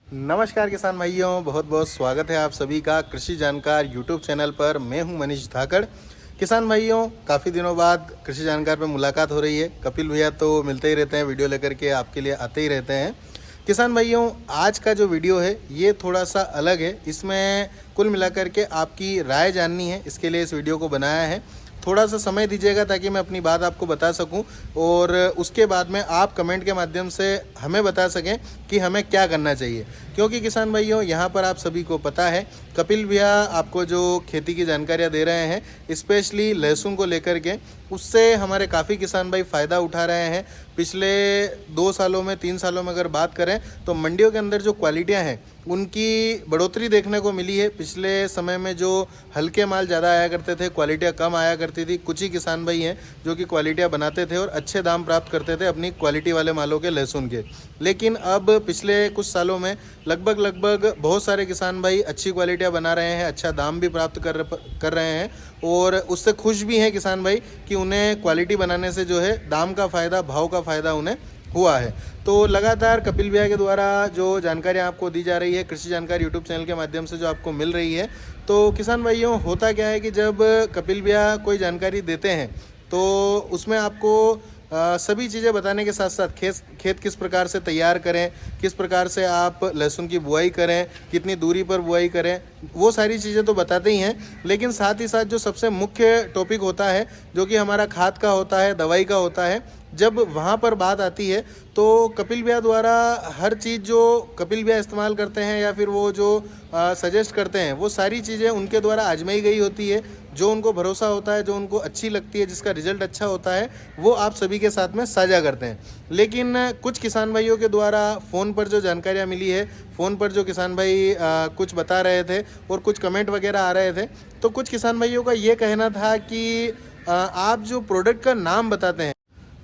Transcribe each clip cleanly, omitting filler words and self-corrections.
नमस्कार किसान भाइयों, बहुत बहुत स्वागत है आप सभी का कृषि जानकार यूट्यूब चैनल पर। मैं हूं मनीष धाकड़। किसान भाइयों, काफ़ी दिनों बाद कृषि जानकार पर मुलाकात हो रही है। कपिल भैया तो मिलते ही रहते हैं, वीडियो लेकर के आपके लिए आते ही रहते हैं। किसान भाइयों, आज का जो वीडियो है ये थोड़ा सा अलग है। इसमें कुल मिलाकर के आपकी राय जाननी है, इसके लिए इस वीडियो को बनाया है। थोड़ा सा समय दीजिएगा ताकि मैं अपनी बात आपको बता सकूं और उसके बाद में आप कमेंट के माध्यम से हमें बता सकें कि हमें क्या करना चाहिए। क्योंकि किसान भाइयों, यहाँ पर आप सभी को पता है कपिल भैया आपको जो खेती की जानकारियाँ दे रहे हैं, स्पेशली लहसुन को लेकर के, उससे हमारे काफ़ी किसान भाई फ़ायदा उठा रहे हैं। पिछले 2 सालों में 3 सालों में अगर बात करें तो मंडियों के अंदर जो क्वालिटियाँ हैं उनकी बढ़ोतरी देखने को मिली है। पिछले समय में जो हल्के माल ज़्यादा आया करते थे, क्वालिटियाँ कम आया करती थी। कुछ ही किसान भाई हैं जो कि क्वालिटियाँ बनाते थे और अच्छे दाम प्राप्त करते थे अपनी क्वालिटी वाले मालों के, लहसुन के। लेकिन अब पिछले कुछ सालों में लगभग बहुत सारे किसान भाई अच्छी क्वालिटियाँ बना रहे हैं, अच्छा दाम भी प्राप्त कर रहे हैं और उससे खुश भी हैं किसान भाई कि उन्हें क्वालिटी बनाने से जो है दाम का फ़ायदा, भाव का फ़ायदा उन्हें हुआ है। तो लगातार कपिल भैया के द्वारा जो जानकारियाँ आपको दी जा रही है कृषि जानकारी यूट्यूब चैनल के माध्यम से जो आपको मिल रही है, तो किसान भाइयों, होता क्या है कि जब कपिल भैया कोई जानकारी देते हैं तो उसमें आपको सभी चीज़ें बताने के साथ साथ खेत किस प्रकार से तैयार करें, किस प्रकार से आप लहसुन की बुआई करें, कितनी दूरी पर बुआई करें, वो सारी चीज़ें तो बताते ही हैं। लेकिन साथ ही साथ जो सबसे मुख्य टॉपिक होता है, जो कि हमारा खाद का होता है, दवाई का होता है, जब वहाँ पर बात आती है तो कपिल भैया द्वारा हर चीज़ जो कपिल भैया इस्तेमाल करते हैं या फिर वो जो सजेस्ट करते हैं, वो सारी चीज़ें उनके द्वारा आजमाई गई होती है। जो उनको भरोसा होता है, जो उनको अच्छी लगती है, जिसका रिजल्ट अच्छा होता है, वो आप सभी के साथ में साझा करते हैं। लेकिन कुछ किसान भाइयों के द्वारा फ़ोन पर जो जानकारियाँ मिली है, फ़ोन पर जो किसान भाई कुछ बता रहे थे और कुछ कमेंट वगैरह आ रहे थे, तो कुछ किसान भाइयों का ये कहना था कि आप जो प्रोडक्ट का नाम बताते हैं,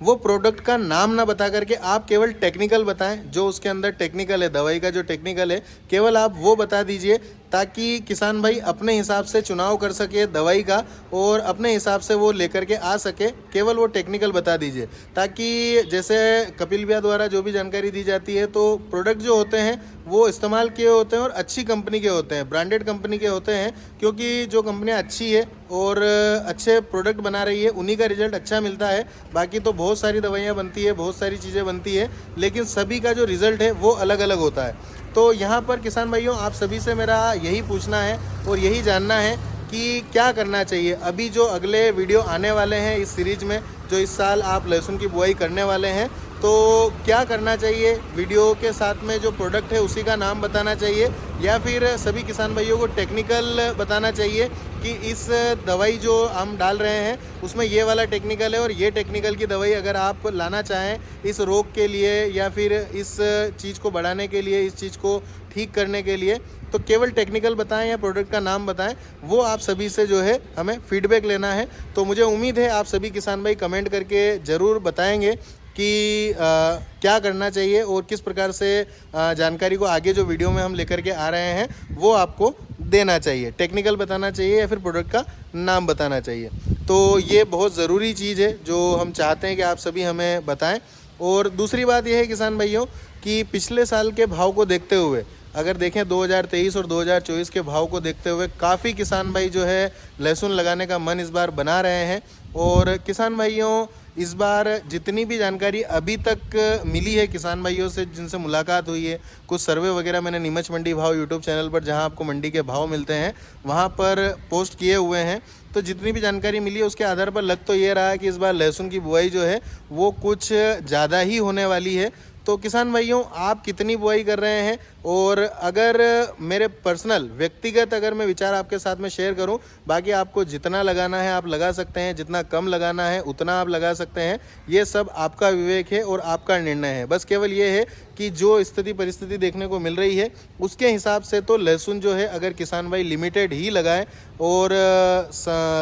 वो प्रोडक्ट का नाम ना बता करके आप केवल टेक्निकल बताएं। जो उसके अंदर टेक्निकल है, दवाई का जो टेक्निकल है, केवल आप वो बता दीजिए ताकि किसान भाई अपने हिसाब से चुनाव कर सके दवाई का और अपने हिसाब से वो लेकर के आ सके। केवल वो टेक्निकल बता दीजिए ताकि जैसे कपिल भैया द्वारा जो भी जानकारी दी जाती है, तो प्रोडक्ट जो होते हैं वो इस्तेमाल किए होते हैं और अच्छी कंपनी के होते हैं, ब्रांडेड कंपनी के होते हैं। क्योंकि जो कंपनियाँ अच्छी है और अच्छे प्रोडक्ट बना रही है, उन्हीं का रिजल्ट अच्छा मिलता है। बाकी तो बहुत सारी दवाइयाँ बनती है, बहुत सारी चीज़ें बनती है, लेकिन सभी का जो रिज़ल्ट है वो अलग अलग होता है। तो यहाँ पर किसान भाइयों, आप सभी से मेरा यही पूछना है और यही जानना है कि क्या करना चाहिए। अभी जो अगले वीडियो आने वाले हैं इस सीरीज़ में, जो इस साल आप लहसुन की बुआई करने वाले हैं, तो क्या करना चाहिए। वीडियो के साथ में जो प्रोडक्ट है उसी का नाम बताना चाहिए या फिर सभी किसान भाइयों को टेक्निकल बताना चाहिए कि इस दवाई जो हम डाल रहे हैं उसमें ये वाला टेक्निकल है और ये टेक्निकल की दवाई अगर आप लाना चाहें इस रोग के लिए या फिर इस चीज़ को बढ़ाने के लिए, इस चीज़ को ठीक करने के लिए, तो केवल टेक्निकल बताएं या प्रोडक्ट का नाम बताएं। वो आप सभी से जो है हमें फीडबैक लेना है। तो मुझे उम्मीद है आप सभी किसान भाई कमेंट करके ज़रूर बताएंगे कि क्या करना चाहिए और किस प्रकार से जानकारी को आगे जो वीडियो में हम लेकर के आ रहे हैं वो आपको देना चाहिए। टेक्निकल बताना चाहिए या फिर प्रोडक्ट का नाम बताना चाहिए। तो ये बहुत ज़रूरी चीज़ है जो हम चाहते हैं कि आप सभी हमें बताएं। और दूसरी बात यह है किसान भाइयों कि पिछले साल के भाव को देखते हुए, अगर देखें 2023 और 2024 के भाव को देखते हुए, काफ़ी किसान भाई जो है लहसुन लगाने का मन इस बार बना रहे हैं। और किसान भाइयों, इस बार जितनी भी जानकारी अभी तक मिली है किसान भाइयों से जिनसे मुलाकात हुई है, कुछ सर्वे वगैरह मैंने नीमच मंडी भाव यूट्यूब चैनल पर, जहां आपको मंडी के भाव मिलते हैं, वहां पर पोस्ट किए हुए हैं। तो जितनी भी जानकारी मिली है उसके आधार पर लग तो ये रहा है कि इस बार लहसुन की बुआई जो है वो कुछ ज़्यादा ही होने वाली है। तो किसान भाइयों, आप कितनी बुआई कर रहे हैं, और अगर मेरे पर्सनल व्यक्तिगत अगर मैं विचार आपके साथ में शेयर करूं, बाकी आपको जितना लगाना है आप लगा सकते हैं, जितना कम लगाना है उतना आप लगा सकते हैं। ये सब आपका विवेक है और आपका निर्णय है। बस केवल ये है कि जो स्थिति परिस्थिति देखने को मिल रही है उसके हिसाब से तो लहसुन जो है अगर किसान भाई लिमिटेड ही लगाएं और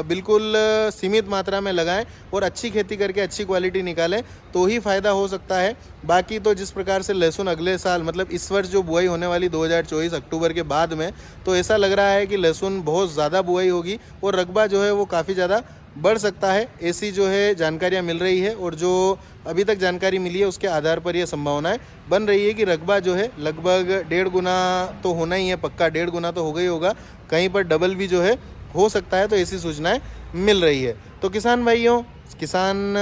बिल्कुल सीमित मात्रा में लगाएं और अच्छी खेती करके अच्छी क्वालिटी निकालें तो ही फ़ायदा हो सकता है। बाकी तो जिस प्रकार से लहसुन अगले साल, मतलब इस वर्ष जो बुआई होने वाली 2024 अक्टूबर के बाद में, तो ऐसा लग रहा है कि लहसुन बहुत ज़्यादा बुआई होगी और रकबा जो है वो काफ़ी ज़्यादा बढ़ सकता है, ऐसी जो है जानकारियाँ मिल रही है। और जो अभी तक जानकारी मिली है उसके आधार पर यह संभावनाएं बन रही है कि रकबा जो है लगभग 1.5 गुना तो होना ही है, पक्का 1.5 गुना तो होगा ही होगा, कहीं पर डबल भी जो है हो सकता है। तो ऐसी सूचनाएं मिल रही है। तो किसान भाइयों, किसान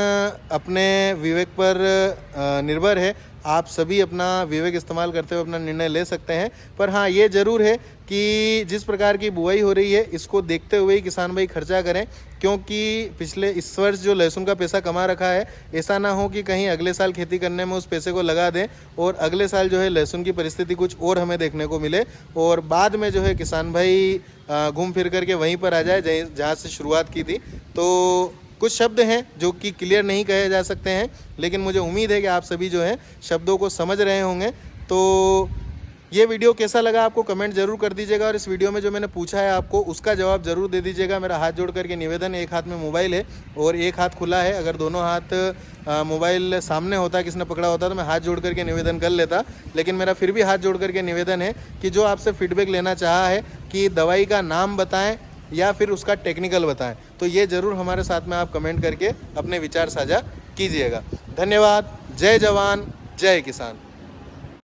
अपने विवेक पर निर्भर है, आप सभी अपना विवेक इस्तेमाल करते हुए अपना निर्णय ले सकते हैं। पर हाँ, ये ज़रूर है कि जिस प्रकार की बुआई हो रही है इसको देखते हुए ही किसान भाई खर्चा करें, क्योंकि इस वर्ष जो लहसुन का पैसा कमा रखा है, ऐसा ना हो कि कहीं अगले साल खेती करने में उस पैसे को लगा दें और अगले साल जो है लहसुन की परिस्थिति कुछ और हमें देखने को मिले और बाद में जो है किसान भाई घूम फिर करके वहीं पर आ जाए जहाँ से शुरुआत की थी। तो कुछ शब्द हैं जो कि क्लियर नहीं कहे जा सकते हैं, लेकिन मुझे उम्मीद है कि आप सभी जो है शब्दों को समझ रहे होंगे। तो ये वीडियो कैसा लगा आपको कमेंट जरूर कर दीजिएगा और इस वीडियो में जो मैंने पूछा है आपको उसका जवाब जरूर दे दीजिएगा। मेरा हाथ जोड़ करके निवेदन है, एक हाथ में मोबाइल है और एक हाथ खुला है। अगर दोनों हाथ मोबाइल सामने होता, किसने पकड़ा होता, तो मैं हाथ जोड़ करके निवेदन कर लेता, लेकिन मेरा फिर भी हाथ जोड़ करके निवेदन है कि जो आपसे फीडबैक लेना चाहा है कि दवाई का नाम बताएं या फिर उसका टेक्निकल बताएं, तो ये ज़रूर हमारे साथ में आप कमेंट करके अपने विचार साझा कीजिएगा। धन्यवाद। जय जवान, जय किसान।